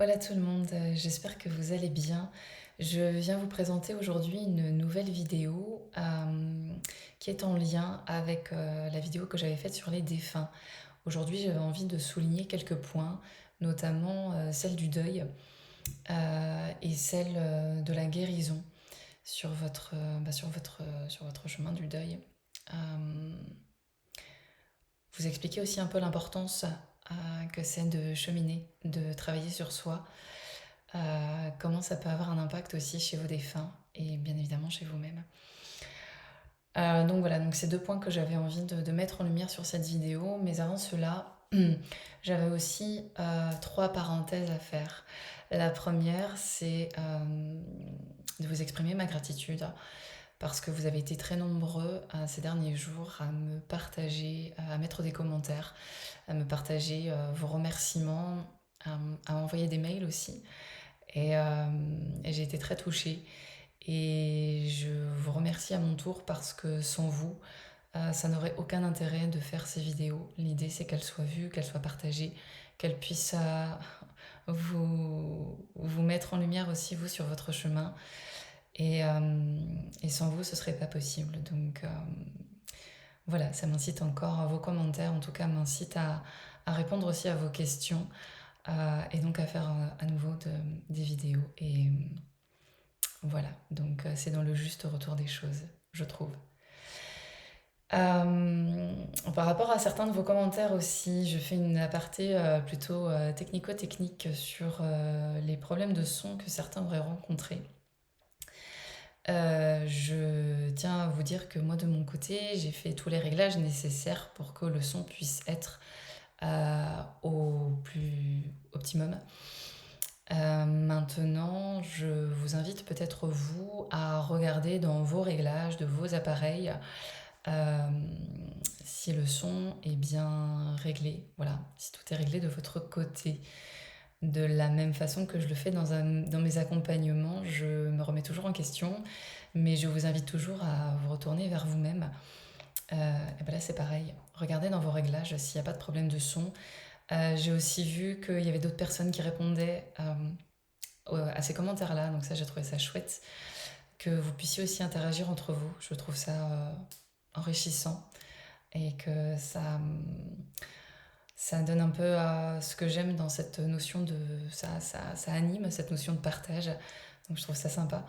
Hola tout le monde, j'espère que vous allez bien. Je viens vous présenter aujourd'hui une nouvelle vidéo qui est en lien avec la vidéo que j'avais faite sur les défunts. Aujourd'hui, j'avais envie de souligner quelques points, notamment celle du deuil et celle de la guérison sur sur votre chemin du deuil. Euh, Vous expliquer aussi un peu l'importance que c'est de cheminer, de travailler sur soi. Comment ça peut avoir un impact aussi chez vos défunts et bien évidemment chez vous-même. Donc voilà, donc c'est deux points que j'avais envie de mettre en lumière sur cette vidéo, mais avant cela, j'avais aussi trois parenthèses à faire. La première, c'est de vous exprimer ma gratitude parce que vous avez été très nombreux ces derniers jours à me partager, à mettre des commentaires, à me partager vos remerciements, à envoyer des mails aussi. Et j'ai été très touchée. Et je vous remercie à mon tour parce que sans vous, ça n'aurait aucun intérêt de faire ces vidéos. L'idée, c'est qu'elles soient vues, qu'elles soient partagées, qu'elles puissent vous mettre en lumière aussi, vous, sur votre chemin. Et sans vous, ce serait pas possible. Donc voilà, ça m'incite encore, vos commentaires en tout cas m'incitent à répondre aussi à vos questions et donc à faire à nouveau des vidéos. Et voilà, donc c'est dans le juste retour des choses, je trouve. Par rapport à certains de vos commentaires aussi, je fais une aparté plutôt technico-technique sur les problèmes de son que certains auraient rencontrés. Je tiens à vous dire que moi de mon côté, j'ai fait tous les réglages nécessaires pour que le son puisse être au plus optimum. Maintenant, je vous invite peut-être vous à regarder dans vos réglages de vos appareils euh, si le son est bien réglé, voilà, si tout est réglé de votre côté. De la même façon que je le fais dans mes accompagnements, je me remets toujours en question, mais je vous invite toujours à vous retourner vers vous-même. Et ben là, c'est pareil. Regardez dans vos réglages s'il n'y a pas de problème de son. J'ai aussi vu qu'il y avait d'autres personnes qui répondaient à ces commentaires-là, donc ça, j'ai trouvé ça chouette que vous puissiez aussi interagir entre vous. Je trouve ça enrichissant et que ça donne un peu à ce que j'aime dans cette notion de... Ça anime cette notion de partage, donc je trouve ça sympa.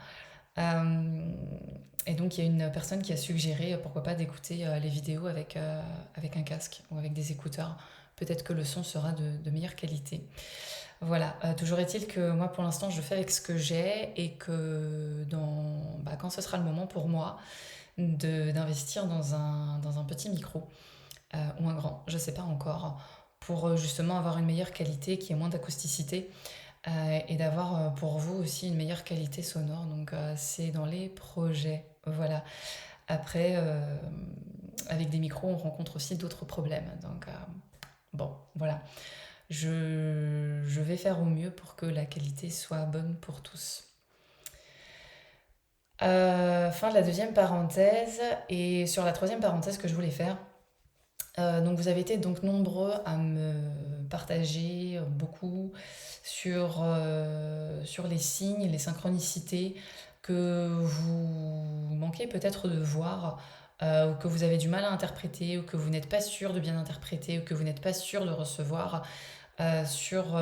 Euh, et donc il y a une personne qui a suggéré pourquoi pas d'écouter les vidéos avec un casque ou avec des écouteurs. Peut-être que le son sera de meilleure qualité. Voilà, toujours est-il que moi pour l'instant je fais avec ce que j'ai et que quand ce sera le moment pour moi d'investir dans un petit micro ou un grand, je ne sais pas encore, pour justement avoir une meilleure qualité, qui ait moins d'acousticité et d'avoir pour vous aussi une meilleure qualité sonore. Donc c'est dans les projets. Voilà. Après, avec des micros, on rencontre aussi d'autres problèmes. Donc bon, voilà. Je vais faire au mieux pour que la qualité soit bonne pour tous. Fin de la deuxième parenthèse. Et sur la troisième parenthèse que je voulais faire, donc vous avez été donc nombreux à me partager beaucoup sur les signes, les synchronicités que vous manquez peut-être de voir, ou que vous avez du mal à interpréter, ou que vous n'êtes pas sûr de bien interpréter, ou que vous n'êtes pas sûr de recevoir sur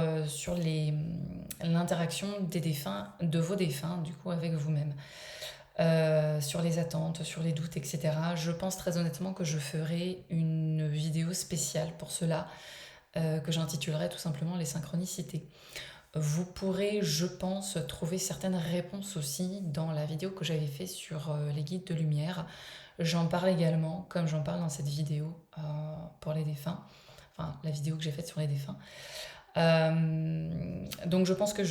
l'interaction des défunts, de vos défunts, du coup, avec vous-même. Sur les attentes, sur les doutes, etc. Je pense très honnêtement que je ferai une vidéo spéciale pour cela, que j'intitulerai tout simplement les synchronicités. Vous pourrez, je pense, trouver certaines réponses aussi dans la vidéo que j'avais fait sur les guides de lumière. J'en parle également, comme j'en parle dans cette vidéo pour les défunts, enfin la vidéo que j'ai faite sur les défunts. Donc je pense que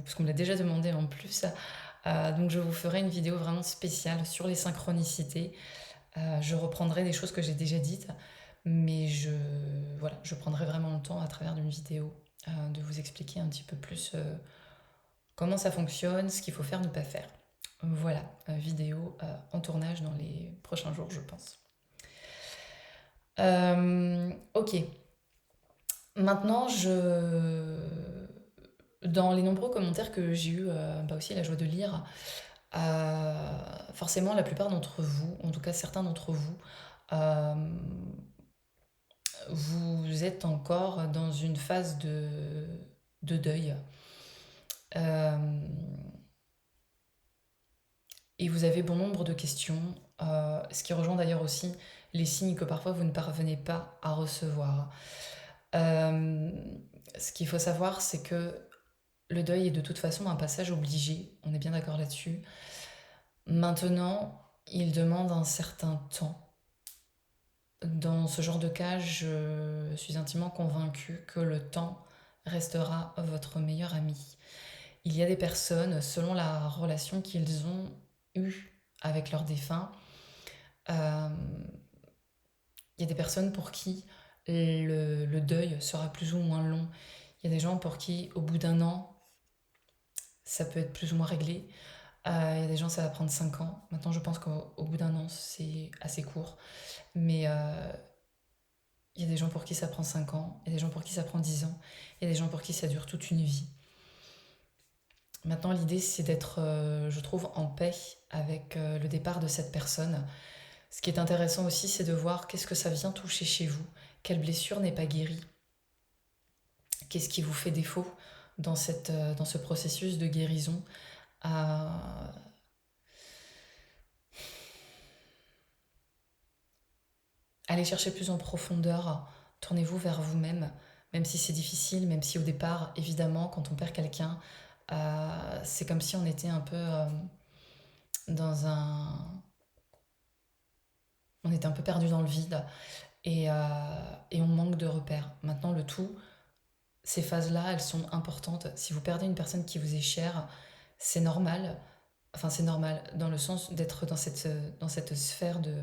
parce qu'on me l'a déjà demandé en plus, donc je vous ferai une vidéo vraiment spéciale sur les synchronicités. Je reprendrai des choses que j'ai déjà dites, mais voilà, je prendrai vraiment le temps à travers d'une vidéo de vous expliquer un petit peu plus comment ça fonctionne, ce qu'il faut faire, ne pas faire. Voilà, vidéo en tournage dans les prochains jours, je pense. Ok, maintenant Dans les nombreux commentaires que j'ai eu aussi la joie de lire, forcément la plupart d'entre vous, en tout cas certains d'entre vous, euh, vous êtes encore dans une phase de deuil. Euh, et vous avez bon nombre de questions, ce qui rejoint d'ailleurs aussi les signes que parfois vous ne parvenez pas à recevoir. Euh, Ce qu'il faut savoir, c'est que le deuil est de toute façon un passage obligé, on est bien d'accord là-dessus. Maintenant, il demande un certain temps. Dans ce genre de cas, je suis intimement convaincue que le temps restera votre meilleur ami. Il y a des personnes, selon la relation qu'ils ont eue avec leur défunt, euh, il y a des personnes pour qui le deuil sera plus ou moins long. Il y a des gens pour qui, au bout d'un an, ça peut être plus ou moins réglé. Il y a des gens, ça va prendre 5 ans. Maintenant, je pense qu'au bout d'un an, c'est assez court. Mais il y a des gens pour qui ça prend 5 ans, il y a des gens pour qui ça prend 10 ans, il y a des gens pour qui ça dure toute une vie. Maintenant, l'idée, c'est d'être, je trouve, en paix avec le départ de cette personne. Ce qui est intéressant aussi, c'est de voir qu'est-ce que ça vient toucher chez vous, quelle blessure n'est pas guérie, qu'est-ce qui vous fait défaut dans ce processus de guérison. Euh, Allez chercher plus en profondeur, tournez-vous vers vous-même, même si c'est difficile, même si au départ, évidemment, quand on perd quelqu'un, c'est comme si on était un peu dans un... On était un peu perdu dans le vide et, et on manque de repères. Maintenant, le tout, ces phases-là, elles sont importantes. Si vous perdez une personne qui vous est chère, c'est normal. Enfin, c'est normal dans le sens d'être dans cette sphère de...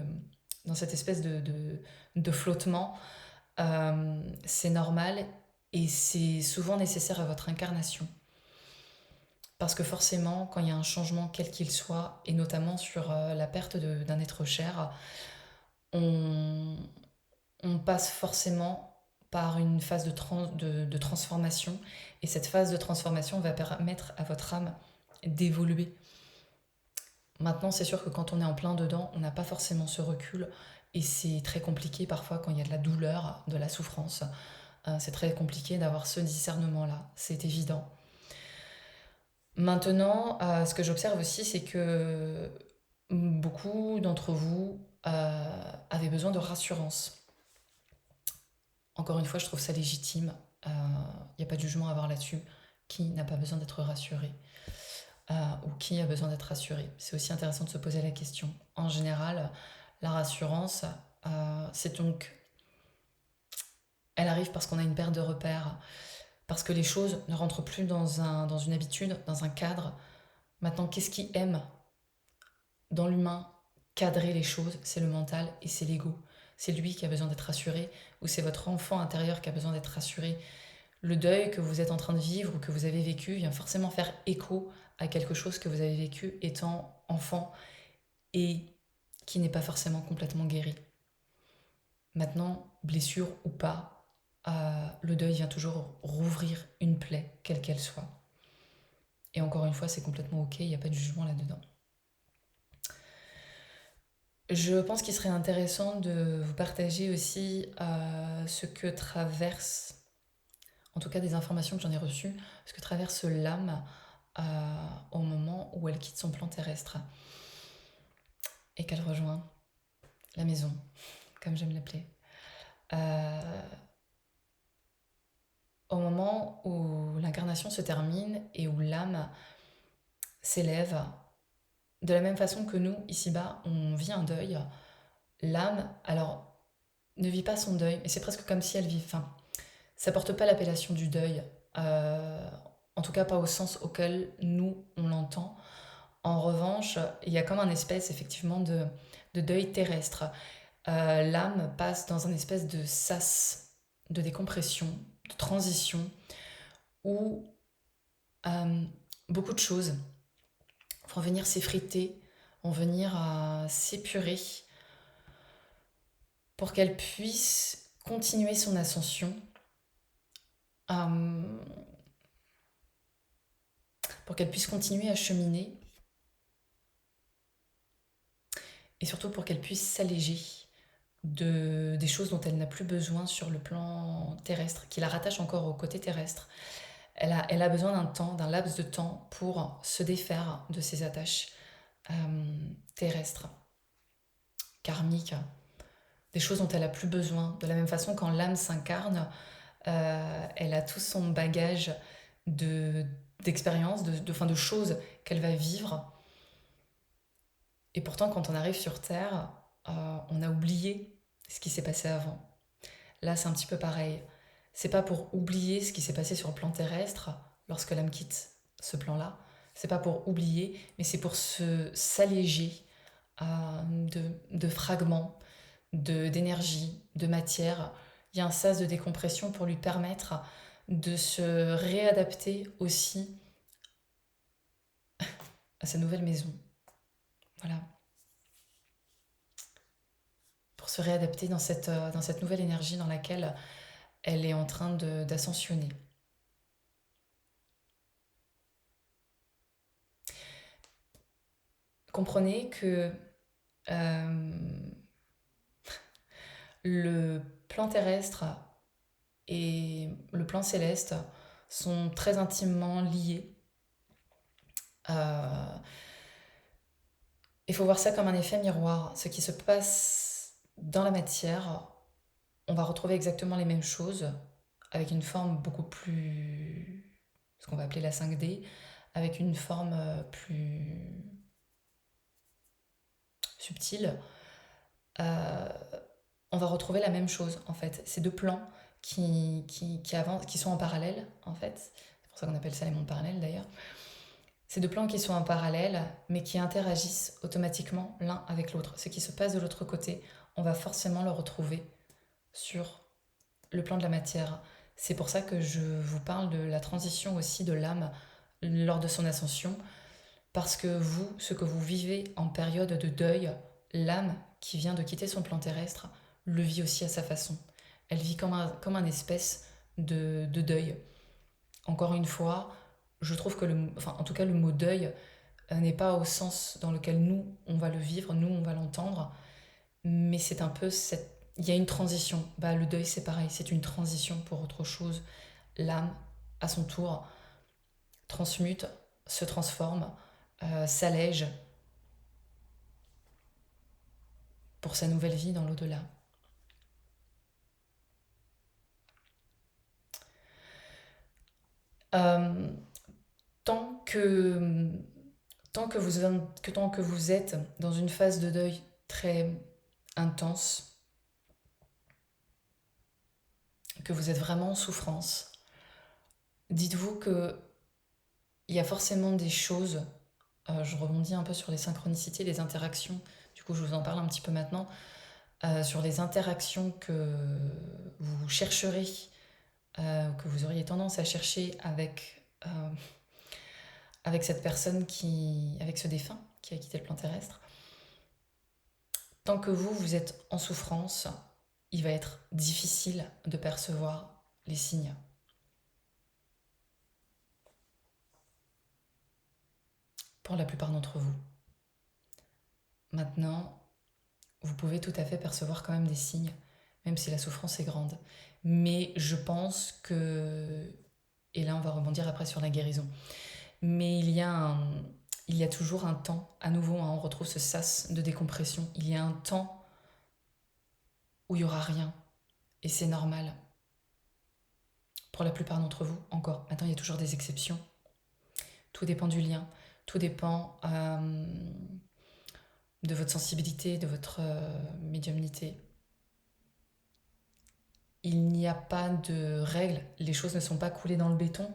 dans cette espèce de flottement. C'est normal et c'est souvent nécessaire à votre incarnation. Parce que forcément, quand il y a un changement quel qu'il soit, et notamment sur la perte d'un être cher, on, on passe forcément par une phase de transformation. Et cette phase de transformation va permettre à votre âme d'évoluer. Maintenant, c'est sûr que quand on est en plein dedans, on n'a pas forcément ce recul. Et c'est très compliqué parfois quand il y a de la douleur, de la souffrance. C'est très compliqué d'avoir ce discernement-là, c'est évident. Maintenant, ce que j'observe aussi, c'est que beaucoup d'entre vous avaient besoin de rassurance. Encore une fois, je trouve ça légitime. Il n'y a pas de jugement à avoir là-dessus. Qui n'a pas besoin d'être rassuré ou qui a besoin d'être rassuré? C'est aussi intéressant de se poser la question. En général, la rassurance, c'est donc... Elle arrive parce qu'on a une perte de repères, parce que les choses ne rentrent plus dans une habitude, dans un cadre. Maintenant, qu'est-ce qui aime dans l'humain cadrer les choses? C'est le mental et c'est l'ego. C'est lui qui a besoin d'être rassuré ou c'est votre enfant intérieur qui a besoin d'être rassuré. Le deuil que vous êtes en train de vivre ou que vous avez vécu vient forcément faire écho à quelque chose que vous avez vécu étant enfant et qui n'est pas forcément complètement guéri. Maintenant, blessure ou pas, le deuil vient toujours rouvrir une plaie, quelle qu'elle soit. Et encore une fois, c'est complètement ok, il n'y a pas de jugement là-dedans. Je pense qu'il serait intéressant de vous partager aussi ce que traverse, en tout cas des informations que j'en ai reçues, ce que traverse l'âme au moment où elle quitte son plan terrestre et qu'elle rejoint la maison, comme j'aime l'appeler. Euh, Au moment où l'incarnation se termine et où l'âme s'élève, de la même façon que nous, ici-bas, on vit un deuil, l'âme, alors, ne vit pas son deuil, mais c'est presque comme si elle vit, enfin, ça porte pas l'appellation du deuil, euh, en tout cas pas au sens auquel nous, on l'entend. En revanche, il y a comme un espèce, effectivement, de deuil terrestre. L'âme passe dans un espèce de sas, de décompression, de transition, où euh, beaucoup de choses vont venir s'effriter, vont venir s'épurer pour qu'elle puisse continuer son ascension. Euh, pour qu'elle puisse continuer à cheminer et surtout pour qu'elle puisse s'alléger des choses dont elle n'a plus besoin sur le plan terrestre, qui la rattachent encore au côté terrestre. Elle a besoin d'un temps, d'un laps de temps pour se défaire de ses attaches terrestres, karmiques, des choses dont elle a plus besoin. De la même façon, quand l'âme s'incarne, elle a tout son bagage de d'expériences, de choses qu'elle va vivre. Et pourtant, quand on arrive sur Terre, on a oublié ce qui s'est passé avant. Là, c'est un petit peu pareil. C'est pas pour oublier ce qui s'est passé sur le plan terrestre lorsque l'âme quitte ce plan-là. C'est pas pour oublier, mais c'est pour s'alléger de fragments, d'énergie, de matière. Il y a un sas de décompression pour lui permettre de se réadapter aussi à sa nouvelle maison. Voilà. Pour se réadapter dans cette nouvelle énergie dans laquelle elle est en train d'ascensionner. Comprenez que le plan terrestre et le plan céleste sont très intimement liés. Il faut voir ça comme un effet miroir. Ce qui se passe dans la matière, on va retrouver exactement les mêmes choses avec une forme beaucoup plus... ce qu'on va appeler la 5D, avec une forme plus subtile. On va retrouver la même chose en fait. Ces deux plans qui avancent, qui sont en parallèle en fait. C'est pour ça qu'on appelle ça les mondes parallèles d'ailleurs. Ces deux plans qui sont en parallèle, mais qui interagissent automatiquement l'un avec l'autre. Ce qui se passe de l'autre côté, on va forcément le retrouver sur le plan de la matière. C'est pour ça que je vous parle de la transition aussi de l'âme lors de son ascension, parce que vous, ce que vous vivez en période de deuil, l'âme qui vient de quitter son plan terrestre le vit aussi à sa façon. Elle vit comme un espèce de deuil. Encore une fois, je trouve que en tout cas le mot deuil n'est pas au sens dans lequel nous on va le vivre, nous on va l'entendre, mais c'est un peu il y a une transition. Bah, le deuil c'est pareil, c'est une transition pour autre chose. L'âme, à son tour, transmute, se transforme, s'allège pour sa nouvelle vie dans l'au-delà. Euh, tant que tant que vous êtes dans une phase de deuil très intense, que vous êtes vraiment en souffrance, dites-vous que il y a forcément des choses, je rebondis un peu sur les synchronicités, les interactions, du coup je vous en parle un petit peu maintenant, sur les interactions que vous chercherez, que vous auriez tendance à chercher avec cette personne avec ce défunt qui a quitté le plan terrestre. Tant que vous êtes en souffrance, il va être difficile de percevoir les signes. Pour la plupart d'entre vous. Maintenant, vous pouvez tout à fait percevoir quand même des signes, même si la souffrance est grande. Mais je pense que... Et là, on va rebondir après sur la guérison. Mais il y a toujours un temps, à nouveau, hein, on retrouve ce sas de décompression. Il y a un temps où il n'y aura rien. Et c'est normal. Pour la plupart d'entre vous, encore. Maintenant, il y a toujours des exceptions. Tout dépend du lien. Tout dépend de votre sensibilité, de votre médiumnité. Il n'y a pas de règles. Les choses ne sont pas coulées dans le béton.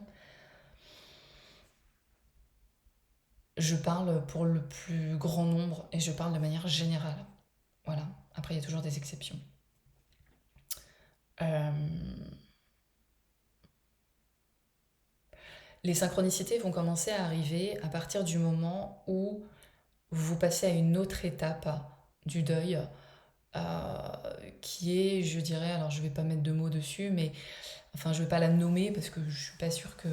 Je parle pour le plus grand nombre et je parle de manière générale. Voilà. Après, il y a toujours des exceptions. Les synchronicités vont commencer à arriver à partir du moment où vous passez à une autre étape du deuil, qui est, je dirais, alors je ne vais pas mettre de mots dessus, mais enfin je ne vais pas la nommer parce que je ne suis pas sûre que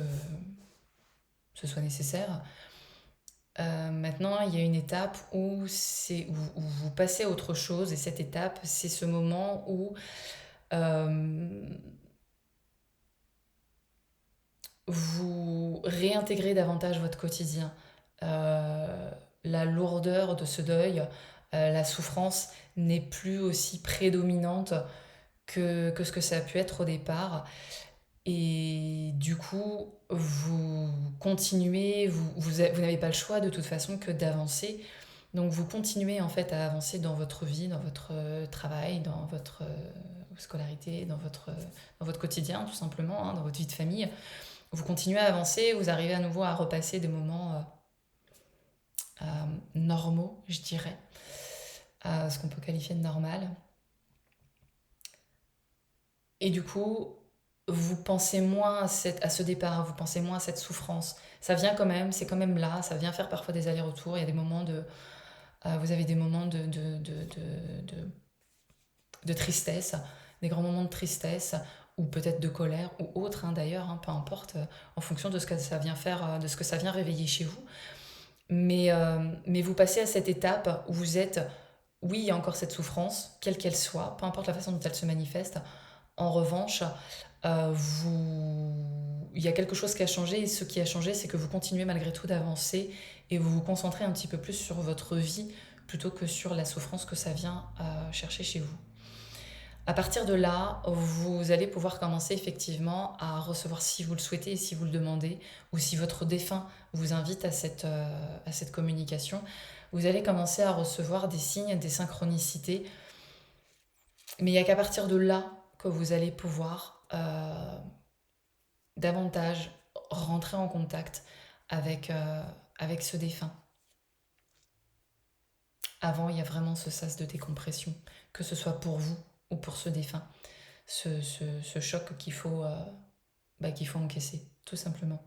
ce soit nécessaire. Maintenant, il y a une étape où vous passez à autre chose, et cette étape, c'est ce moment où euh, vous réintégrez davantage votre quotidien. Euh, la lourdeur de ce deuil, la souffrance n'est plus aussi prédominante que ce que ça a pu être au départ. Et du coup, vous continuez, vous n'avez pas le choix de toute façon que d'avancer. Donc vous continuez en fait à avancer dans votre vie, dans votre travail, dans votre scolarité, dans votre quotidien tout simplement, hein, dans votre vie de famille. Vous continuez à avancer, vous arrivez à nouveau à repasser des moments normaux, je dirais, ce qu'on peut qualifier de normal. Et du coup, vous pensez moins à ce départ, vous pensez moins à cette souffrance. Ça vient quand même, c'est quand même là, ça vient faire parfois des allers-retours. Il y a des moments vous avez des moments de tristesse, des grands moments de tristesse, ou peut-être de colère, ou autre hein, d'ailleurs, hein, peu importe, en fonction de ce que ça vient faire, de ce que ça vient réveiller chez vous. Mais vous passez à cette étape où vous êtes, oui, il y a encore cette souffrance, quelle qu'elle soit, peu importe la façon dont elle se manifeste. En revanche, il y a quelque chose qui a changé, et ce qui a changé, c'est que vous continuez malgré tout d'avancer, et vous vous concentrez un petit peu plus sur votre vie plutôt que sur la souffrance que ça vient chercher chez vous. À partir de là, vous allez pouvoir commencer effectivement à recevoir, si vous le souhaitez et si vous le demandez, ou si votre défunt vous invite à cette communication, vous allez commencer à recevoir des signes, des synchronicités. Mais il n'y a qu'à partir de là que vous allez pouvoir davantage rentrer en contact avec ce défunt. Avant, il y a vraiment ce sas de décompression, que ce soit pour vous ou pour ce défunt. Ce choc qu'il faut encaisser, tout simplement.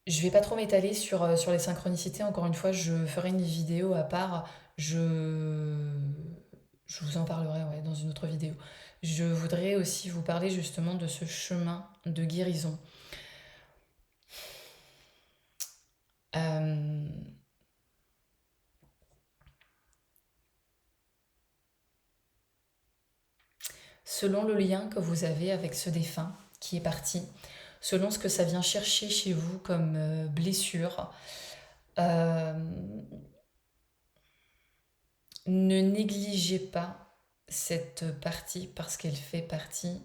Je vais pas trop m'étaler sur les synchronicités. Encore une fois, je ferai une vidéo à part. Je, je vous en parlerai ouais, dans une autre vidéo. Je voudrais aussi vous parler justement de ce chemin de guérison. Euh, Selon le lien que vous avez avec ce défunt qui est parti, selon ce que ça vient chercher chez vous comme blessure, euh, ne négligez pas cette partie parce qu'elle fait partie,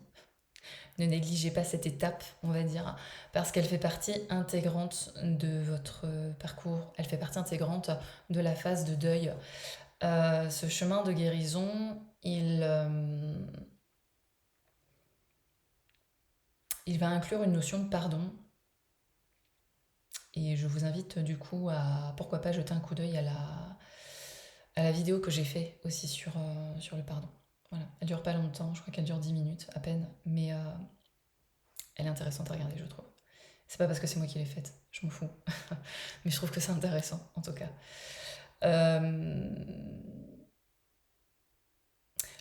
ne négligez pas cette étape, on va dire, parce qu'elle fait partie intégrante de votre parcours, elle fait partie intégrante de la phase de deuil. Ce chemin de guérison, il va inclure une notion de pardon. Et je vous invite du coup à, pourquoi pas, jeter un coup d'œil à la vidéo que j'ai fait aussi sur le pardon. Voilà, elle dure pas longtemps, je crois qu'elle dure 10 minutes à peine, mais elle est intéressante à regarder, je trouve. C'est pas parce que c'est moi qui l'ai faite, je m'en fous. Mais je trouve que c'est intéressant, en tout cas. Euh,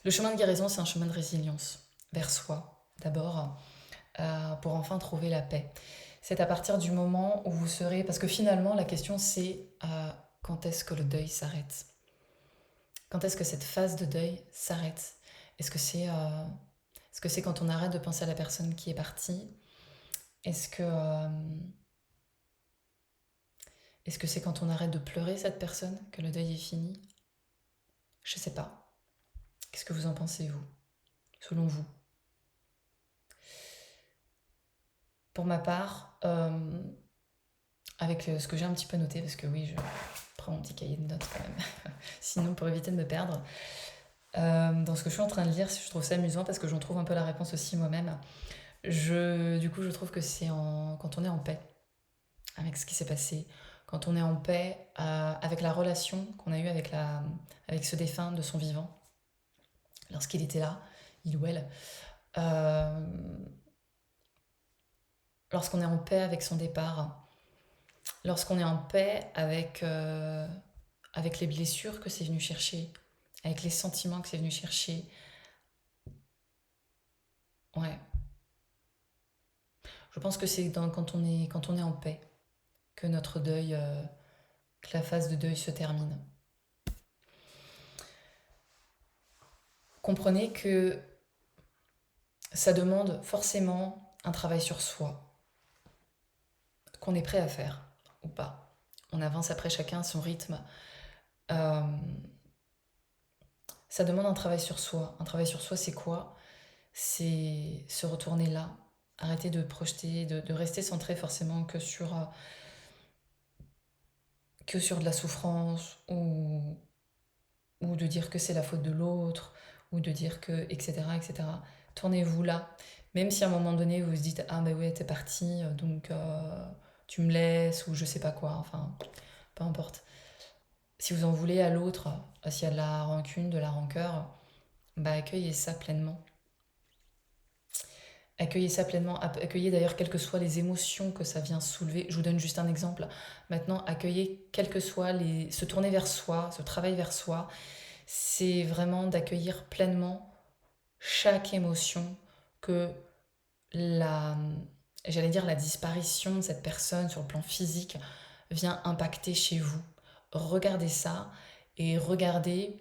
Le chemin de guérison, c'est un chemin de résilience vers soi, d'abord, pour enfin trouver la paix. C'est à partir du moment où vous serez... Parce que finalement, la question, c'est quand est-ce que le deuil s'arrête? Quand est-ce que cette phase de deuil s'arrête? Est-ce que c'est quand on arrête de penser à la personne qui est partie? Est-ce que est-ce que c'est quand on arrête de pleurer cette personne que le deuil est fini? Je sais pas. Qu'est-ce que vous en pensez, vous? Selon vous? Pour ma part, avec ce que j'ai un petit peu noté, parce que oui, je prends mon petit cahier de notes quand même, sinon pour éviter de me perdre. Dans ce que je suis en train de lire, je trouve ça amusant parce que j'en trouve un peu la réponse aussi moi-même. Du coup, je trouve que quand on est en paix avec ce qui s'est passé, quand on est en paix avec la relation qu'on a eue avec ce défunt de son vivant, lorsqu'il était là, il ou elle, euh, lorsqu'on est en paix avec son départ, lorsqu'on est en paix avec les blessures que c'est venu chercher, avec les sentiments que c'est venu chercher, ouais, Je pense que c'est quand on est en paix que notre deuil, que la phase de deuil se termine. Comprenez que ça demande forcément un travail sur soi, qu'on est prêt à faire ou pas. On avance après chacun son rythme. Euh, Ça demande un travail sur soi. Un travail sur soi, c'est quoi? C'est se retourner là, arrêter de projeter, de rester centré forcément que sur de la souffrance ou de dire que c'est la faute de l'autre ou de dire que, etc., etc. Tournez-vous là. Même si à un moment donné vous vous dites ah ben ouais t'es parti donc tu me laisses ou je sais pas quoi, enfin peu importe. Si vous en voulez à l'autre, s'il y a de la rancune, de la rancœur, bah accueillez ça pleinement. Accueillez ça pleinement, accueillez d'ailleurs quelles que soient les émotions que ça vient soulever. Je vous donne juste un exemple. Maintenant, accueillez quelles que soient les... Se tourner vers soi, ce travail vers soi, c'est vraiment d'accueillir pleinement chaque émotion que la... J'allais dire la disparition de cette personne sur le plan physique vient impacter chez vous. Regardez ça et regardez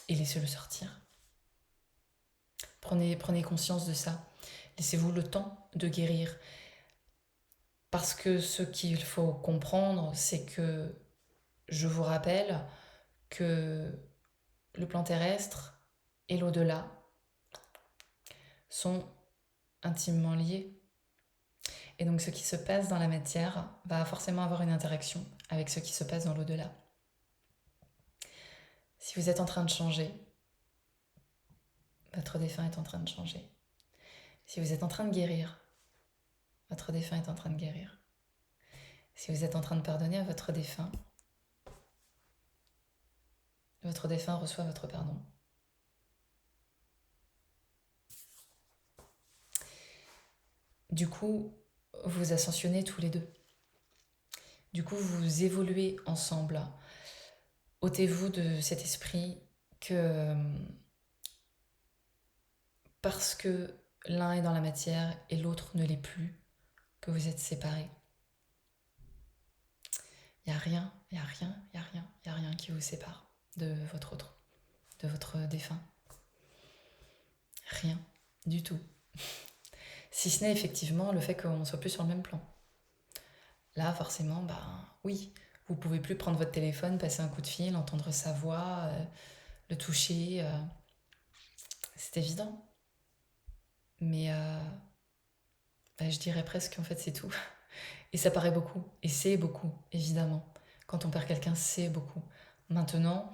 et laissez-le sortir. Prenez conscience de ça. Laissez-vous le temps de guérir. Parce que ce qu'il faut comprendre, c'est que je vous rappelle que le plan terrestre et l'au-delà sont intimement liés. Et donc ce qui se passe dans la matière va forcément avoir une interaction avec ce qui se passe dans l'au-delà. Si vous êtes en train de changer, votre défunt est en train de changer. Si vous êtes en train de guérir, votre défunt est en train de guérir. Si vous êtes en train de pardonner à votre défunt reçoit votre pardon. Du coup, vous ascensionnez tous les deux. Du coup, vous évoluez ensemble. Ôtez-vous de cet esprit que parce que l'un est dans la matière et l'autre ne l'est plus, que vous êtes séparés. Il n'y a rien, il n'y a rien, il n'y a rien, il n'y a rien qui vous sépare de votre autre, de votre défunt. Rien du tout. Si ce n'est effectivement le fait qu'on ne soit plus sur le même plan. Là, forcément, oui, vous pouvez plus prendre votre téléphone, passer un coup de fil, entendre sa voix, le toucher. C'est évident. Mais je dirais presque qu'en fait c'est tout. Et ça paraît beaucoup. Et c'est beaucoup, évidemment. Quand on perd quelqu'un, c'est beaucoup. Maintenant,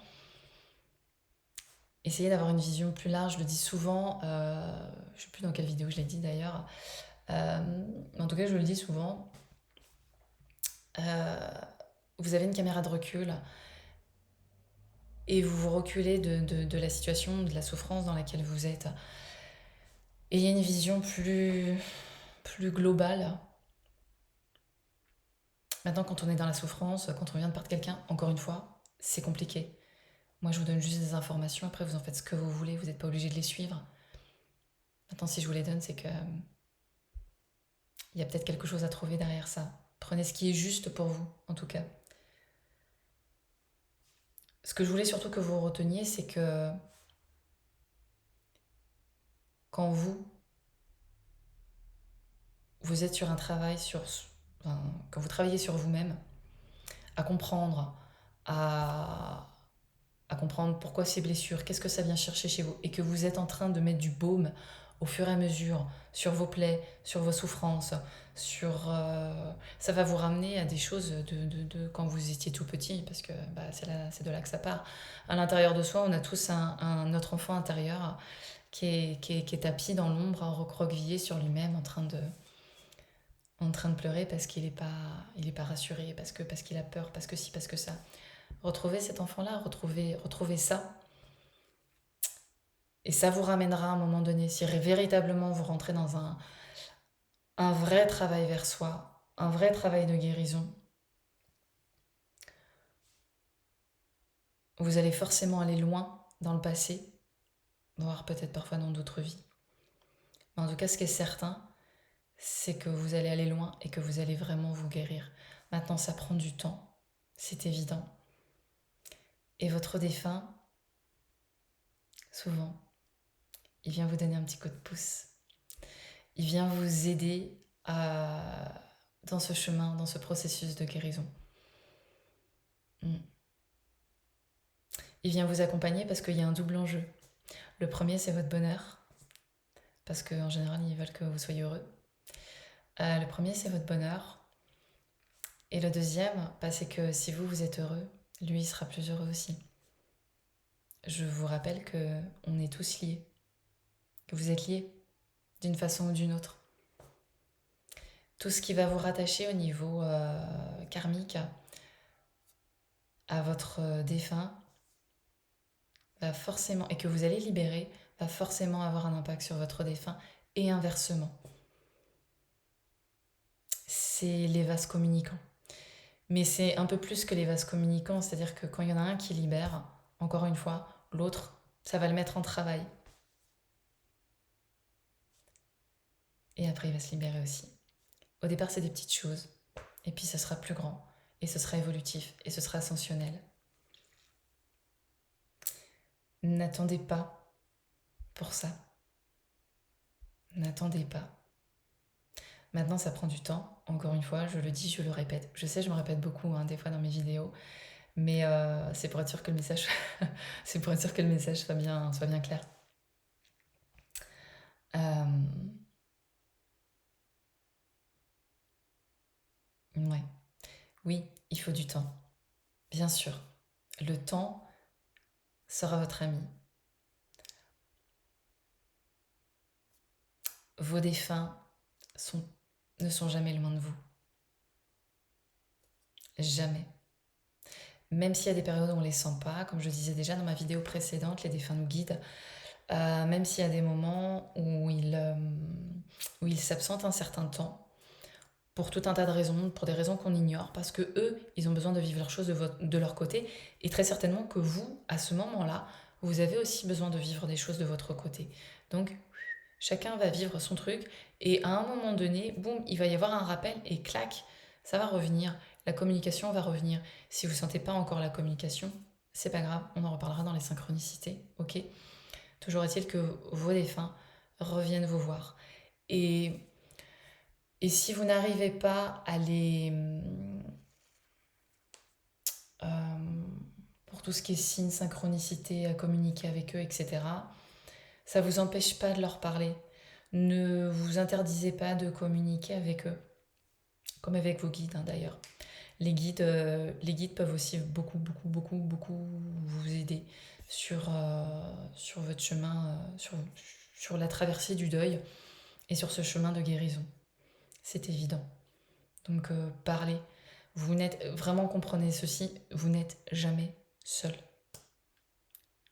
essayez d'avoir une vision plus large. Je le dis souvent, je ne sais plus dans quelle vidéo je l'ai dit d'ailleurs. En tout cas, je le dis souvent. Vous avez une caméra de recul et vous vous reculez de la situation, de la souffrance dans laquelle vous êtes. Et il y a une vision plus globale. Maintenant, quand on est dans la souffrance, quand on vient de perdre quelqu'un, encore une fois, c'est compliqué. Moi, je vous donne juste des informations. Après, vous en faites ce que vous voulez. Vous n'êtes pas obligé de les suivre. Maintenant, si je vous les donne, c'est que il y a peut-être quelque chose à trouver derrière ça. Prenez ce qui est juste pour vous, en tout cas. Ce que je voulais surtout que vous reteniez, c'est que quand vous êtes sur un travail quand vous travaillez sur vous-même, à comprendre, à, à comprendre pourquoi ces blessures, qu'est-ce que ça vient chercher chez vous, et que vous êtes en train de mettre du baume au fur et à mesure sur vos plaies, sur vos souffrances, ça va vous ramener à des choses de quand vous étiez tout petit, parce que c'est de là que ça part. À l'intérieur de soi, on a tous notre enfant intérieur qui est tapis dans l'ombre, recroquevillé sur lui-même, en train de pleurer parce qu'il est pas rassuré, parce qu'il a peur, parce que si, parce que ça. Retrouvez cet enfant-là, retrouvez ça. Et ça vous ramènera à un moment donné, si véritablement vous rentrez dans un vrai travail vers soi, un vrai travail de guérison, vous allez forcément aller loin dans le passé, voire peut-être parfois dans d'autres vies. Mais en tout cas, ce qui est certain, c'est que vous allez aller loin et que vous allez vraiment vous guérir. Maintenant, ça prend du temps, c'est évident. Et votre défunt, souvent, il vient vous donner un petit coup de pouce. Il vient vous aider dans ce chemin, dans ce processus de guérison. Il vient vous accompagner parce qu'il y a un double enjeu. Le premier, c'est votre bonheur, parce qu'en général, ils veulent que vous soyez heureux. Le premier, c'est votre bonheur. Et le deuxième, c'est que si vous, vous êtes heureux, lui, il sera plus heureux aussi. Je vous rappelle que on est tous liés, que vous êtes liés d'une façon ou d'une autre. Tout ce qui va vous rattacher au niveau karmique à votre défunt va forcément, et que vous allez libérer, va forcément avoir un impact sur votre défunt et inversement. C'est les vases communicants. Mais c'est un peu plus que les vases communicants, c'est-à-dire que quand il y en a un qui libère, encore une fois, l'autre, ça va le mettre en travail. Et après, il va se libérer aussi. Au départ, c'est des petites choses. Et puis, ça sera plus grand. Et ce sera évolutif. Et ce sera ascensionnel. N'attendez pas pour ça. N'attendez pas. Maintenant, ça prend du temps. Encore une fois, je le dis, je le répète. Je sais, je me répète beaucoup, des fois dans mes vidéos. Mais c'est pour être sûr que le message, c'est pour être sûr que le message soit bien clair. Ouais. Oui, il faut du temps. Bien sûr. Le temps sera votre ami. Vos défunts ne sont jamais loin de vous. Jamais. Même s'il y a des périodes où on ne les sent pas, comme je disais déjà dans ma vidéo précédente, les défunts nous guident, même s'il y a des moments où ils s'absentent un certain temps, pour tout un tas de raisons, pour des raisons qu'on ignore, parce que eux, ils ont besoin de vivre leurs choses de leur côté, et très certainement que vous, à ce moment-là, vous avez aussi besoin de vivre des choses de votre côté. Donc, chacun va vivre son truc, et à un moment donné, boum, il va y avoir un rappel, et clac, ça va revenir, la communication va revenir. Si vous ne sentez pas encore la communication, c'est pas grave, on en reparlera dans les synchronicités, ok? Toujours est-il que vos défunts reviennent vous voir. Et si vous n'arrivez pas à les... pour tout ce qui est signe, synchronicité, à communiquer avec eux, etc., ça ne vous empêche pas de leur parler. Ne vous interdisez pas de communiquer avec eux, comme avec vos guides d'ailleurs. Les guides peuvent aussi beaucoup vous aider sur votre chemin, sur la traversée du deuil et sur ce chemin de guérison. C'est évident. Donc parlez. Vous n'êtes, vraiment comprenez ceci, vous n'êtes jamais seul.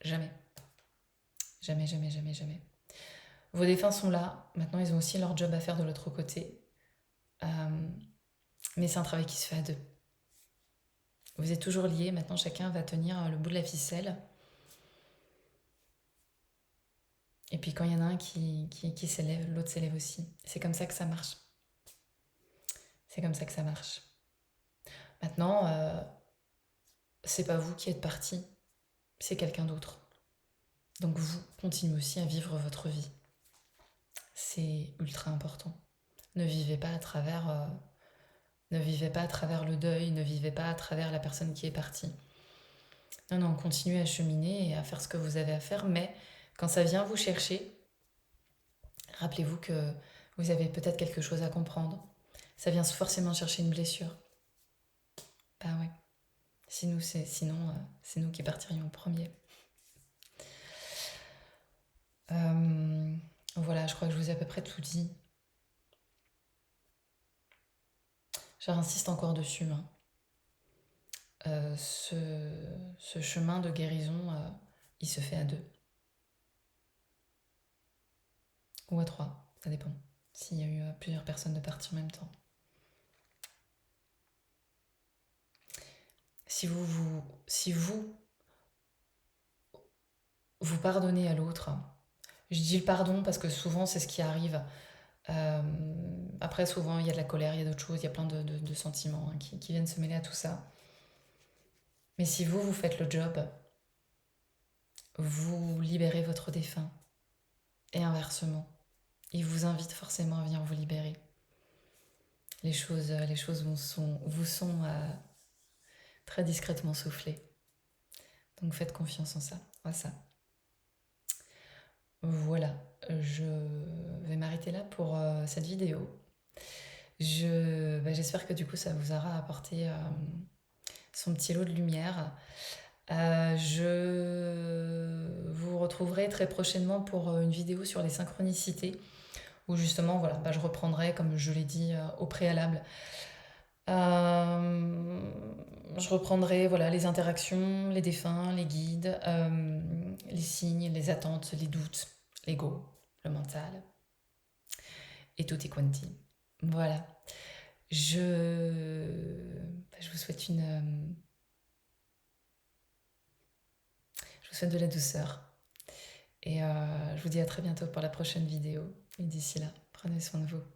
Jamais. Jamais, jamais, jamais, jamais. Vos défunts sont là, maintenant ils ont aussi leur job à faire de l'autre côté. Mais c'est un travail qui se fait à deux. Vous êtes toujours liés, maintenant chacun va tenir le bout de la ficelle. Et puis quand il y en a un qui s'élève, l'autre s'élève aussi. C'est comme ça que ça marche. C'est comme ça que ça marche. Maintenant, c'est pas vous qui êtes parti, c'est quelqu'un d'autre. Donc vous continuez aussi à vivre votre vie. C'est ultra important. Ne vivez pas à travers, ne vivez pas à travers le deuil, ne vivez pas à travers la personne qui est partie. Non, non, continuez à cheminer et à faire ce que vous avez à faire, mais quand ça vient vous chercher, rappelez-vous que vous avez peut-être quelque chose à comprendre. Ça vient forcément chercher une blessure. Bah ouais. Sinon, c'est nous qui partirions en premier. Voilà, je crois que je vous ai à peu près tout dit. J'insiste encore dessus. Ce chemin de guérison, il se fait à deux. Ou à trois, ça dépend. S'il y a eu plusieurs personnes de partir en même temps. Si vous pardonnez à l'autre, Je dis le pardon parce que souvent c'est ce qui arrive. Euh, Après, souvent il y a de la colère, il y a d'autres choses, il y a plein de sentiments hein, qui viennent se mêler à tout ça. Mais si vous faites le job, vous libérez votre défunt. Et inversement, il vous invite forcément à venir vous libérer. Les choses vous sont très discrètement soufflées. Donc faites confiance en ça. À ça. Voilà, je vais m'arrêter là pour cette vidéo. J'espère que du coup ça vous aura apporté son petit lot de lumière. Je vous retrouverai très prochainement pour une vidéo sur les synchronicités où justement voilà, je reprendrai comme je l'ai dit au préalable. Euh, je reprendrai voilà, les interactions, les défunts, les guides, les signes, les attentes, les doutes, l'ego, le mental et tutti quanti. Voilà. Je vous souhaite je vous souhaite de la douceur et je vous dis à très bientôt pour la prochaine vidéo. Et d'ici là, prenez soin de vous.